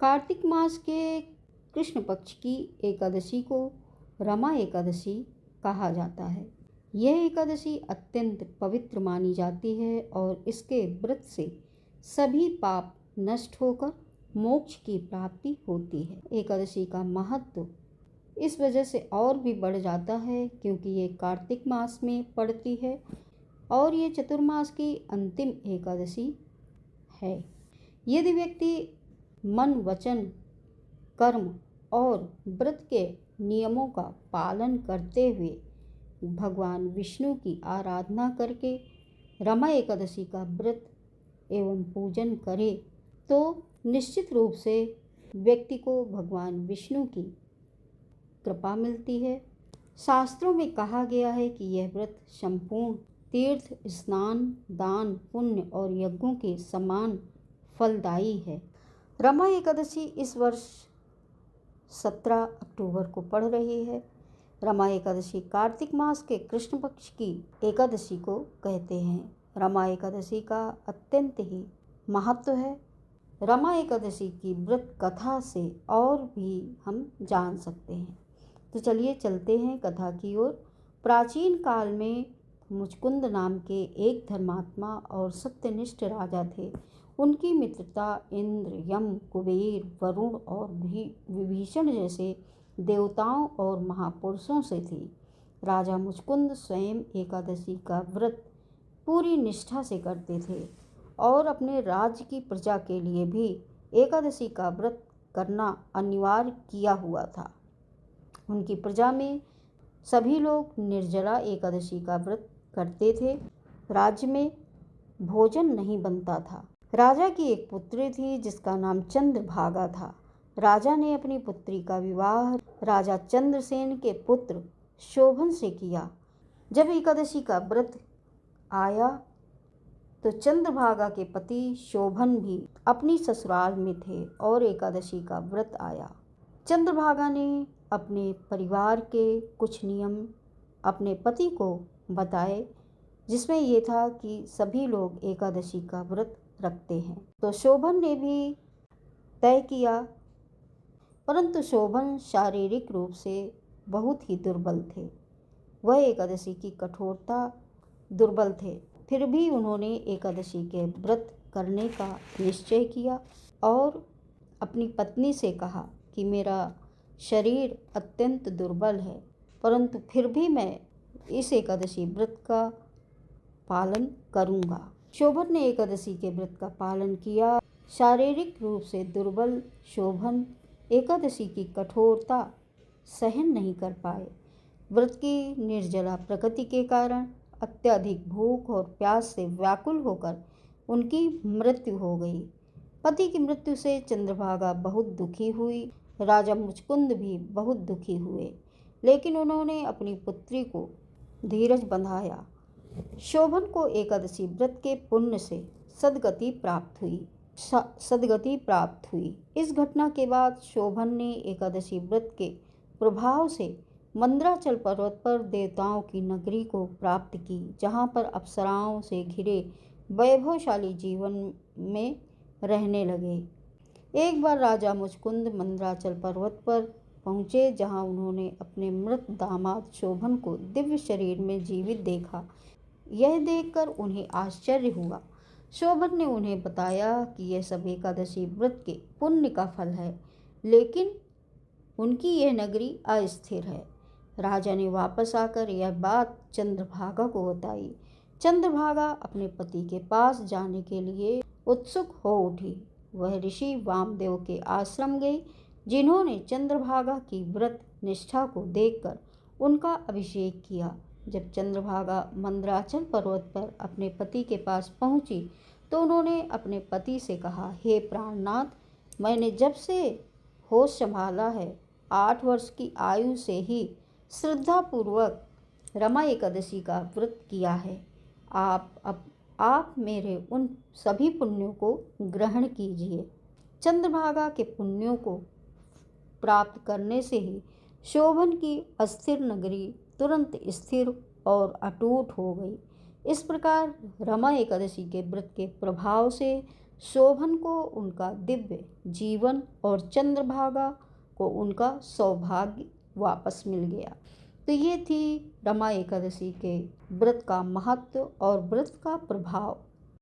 कार्तिक मास के कृष्ण पक्ष की एकादशी को रमा एकादशी कहा जाता है। यह एकादशी अत्यंत पवित्र मानी जाती है और इसके व्रत से सभी पाप नष्ट होकर मोक्ष की प्राप्ति होती है। एकादशी का महत्व इस वजह से और भी बढ़ जाता है क्योंकि ये कार्तिक मास में पड़ती है और ये चतुर्मास की अंतिम एकादशी है। यदि व्यक्ति मन, वचन, कर्म और व्रत के नियमों का पालन करते हुए भगवान विष्णु की आराधना करके रमा एकादशी का व्रत एवं पूजन करे तो निश्चित रूप से व्यक्ति को भगवान विष्णु की कृपा मिलती है। शास्त्रों में कहा गया है कि यह व्रत संपूर्ण तीर्थ, स्नान, दान, पुण्य और यज्ञों के समान फलदायी है। रमा एकादशी इस वर्ष 17 अक्टूबर को पड़ रही है। रमा एकादशी कार्तिक मास के कृष्ण पक्ष की एकादशी को कहते हैं। रमा एकादशी का अत्यंत ही महत्व है। रमा एकादशी की व्रत कथा से और भी हम जान सकते हैं। तो चलिए चलते हैं कथा की ओर। प्राचीन काल में मुचकुंद नाम के एक धर्मात्मा और सत्यनिष्ठ राजा थे। उनकी मित्रता इंद्र, यम, कुबेर, वरुण और विभीषण जैसे देवताओं और महापुरुषों से थी। राजा मुचकुंद स्वयं एकादशी का व्रत पूरी निष्ठा से करते थे और अपने राज्य की प्रजा के लिए भी एकादशी का व्रत करना अनिवार्य किया हुआ था। उनकी प्रजा में सभी लोग निर्जला एकादशी का व्रत करते थे। राज्य में भोजन नहीं बनता था। राजा की एक पुत्री थी जिसका नाम चंद्रभागा था। राजा ने अपनी पुत्री का विवाह राजा चंद्रसेन के पुत्र शोभन से किया। जब एकादशी का व्रत आया तो चंद्रभागा के पति शोभन भी अपनी ससुराल में थे और एकादशी का व्रत आया। चंद्रभागा ने अपने परिवार के कुछ नियम अपने पति को बताए, जिसमें यह था कि सभी लोग एकादशी का व्रत रखते हैं। तो शोभन ने भी तय किया, परंतु शोभन शारीरिक रूप से बहुत ही दुर्बल थे। वह एकादशी की कठोरता दुर्बल थे, फिर भी उन्होंने एकादशी के व्रत करने का निश्चय किया और अपनी पत्नी से कहा कि मेरा शरीर अत्यंत दुर्बल है, परंतु फिर भी मैं इस एकादशी व्रत का पालन करूंगा। शोभन ने एकादशी के व्रत का पालन किया। शारीरिक रूप से दुर्बल शोभन एकादशी की कठोरता सहन नहीं कर पाए। व्रत की निर्जला प्रकृति के कारण अत्यधिक भूख और प्यास से व्याकुल होकर उनकी मृत्यु हो गई। पति की मृत्यु से चंद्रभागा बहुत दुखी हुई। राजा मुचकुंद भी बहुत दुखी हुए, लेकिन उन्होंने अपनी पुत्री को धीरज बंधाया। शोभन को एकादशी व्रत के पुण्य से सद्गति प्राप्त हुई। इस घटना के बाद शोभन ने एकादशी व्रत के प्रभाव से मंदराचल पर्वत पर देवताओं की नगरी को प्राप्त की, जहाँ पर अप्सराओं से घिरे वैभवशाली जीवन में रहने लगे। एक बार राजा मुचकुंद मंदराचल पर्वत पर पहुँचे, जहाँ उन्होंने अपने मृत दामाद शोभन को दिव्य शरीर में जीवित देखा। यह देखकर उन्हें आश्चर्य हुआ। शोभन ने उन्हें बताया कि यह सब एकादशी व्रत के पुण्य का फल है, लेकिन उनकी यह नगरी अस्थिर है। राजा ने वापस आकर यह बात चंद्रभागा को बताई। चंद्रभागा अपने पति के पास जाने के लिए उत्सुक हो उठी। वह ऋषि वामदेव के आश्रम गई, जिन्होंने चंद्रभागा की व्रत निष्ठा को देखकर उनका अभिषेक किया। जब चंद्रभागा मंदराचल पर्वत पर अपने पति के पास पहुंची तो उन्होंने अपने पति से कहा, हे प्राणनाथ, मैंने जब से होश संभाला है 8 वर्ष की आयु से ही श्रद्धापूर्वक रमा एकादशी का व्रत किया है। आप मेरे उन सभी पुण्यों को ग्रहण कीजिए। चंद्रभागा के पुण्यों को प्राप्त करने से ही शोभन की अस्थिर नगरी तुरंत स्थिर और अटूट हो गई। इस प्रकार रमा एकादशी के व्रत के प्रभाव से शोभन को उनका दिव्य जीवन और चंद्रभागा को उनका सौभाग्य वापस मिल गया। तो ये थी रमा एकादशी के व्रत का महत्व और व्रत का प्रभाव।